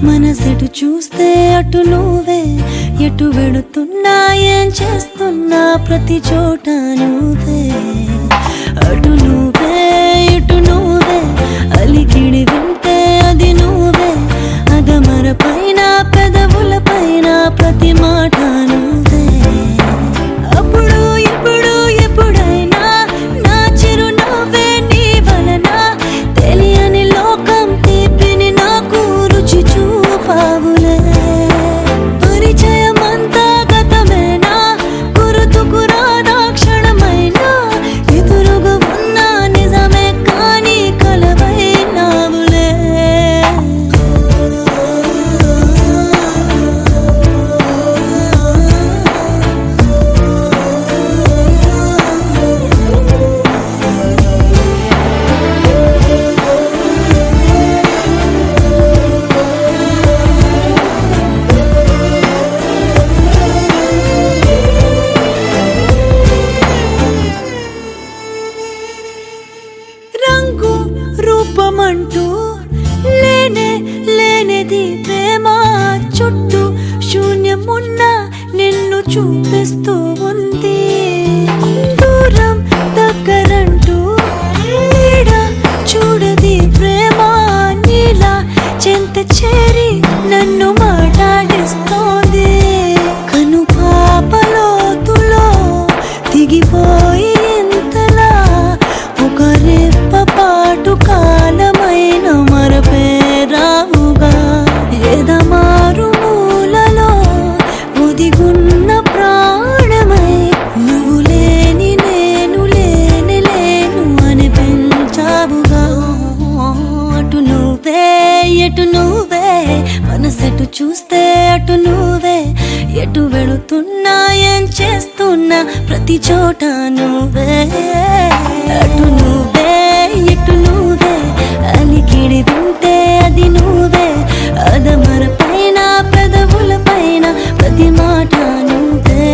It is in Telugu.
మనసెటు చూస్తే అటు నువ్వే, ఎటు వెళుతున్నా ఏం చేస్తున్నా ప్రతి చోట నువ్వే. అటు నువ్వే ఇటు నువ్వే, అలికిడి వింటే అది నువ్వే, అదమర పైన పెదవుల పైన ప్రతి మాట నువ్వే. అప్పుడు ఇప్పుడు ఎప్పుడైనా నా చిరునవ్వే నీ వలన, తెలియని లోకం తీపిని నాకు రుచి చూపావులే. పరిచయమంతా గతమేనా, గుర్తుకు రాదా క్షణమైనా, ఎదురుగా ఉన్న నిజమే కానీ కలవైనావులే. రంగు రూపమంటూ లేనే లేనిది ప్రేమ, చుట్టూ శూన్యమున్న నిన్ను చూపిస్తూ ఉంది. దూరం దగ్గరంటూ నీడ చూడది ప్రేమ, నీలా చెంత చేరి నన్ను మాట్లాడిస్తోంది. కను పాపలోతులో దిగిపోయి ఇంతలా ఒక రెప్ప పాటు కాలమైన మరపేరావుగా, ఎదమారు మూలలో ఒదిగున్న ప్రాణమై, నువ్వు లేని నేను లేని లేను అనిపించావుగా. అటు నువ్వే ఎటు నువ్వే, మనసెటు చూస్తే అటు నువ్వే, ఎటు వెళుతున్నా ఏం చేస్తున్నా ప్రతి చోట నువ్వే. అటు నువ్వే ఎటు నువ్వే, అలికిడి వింటే అది నువ్వే, అదమర పైన పెదవుల పైన ప్రతి మాట నువ్వే.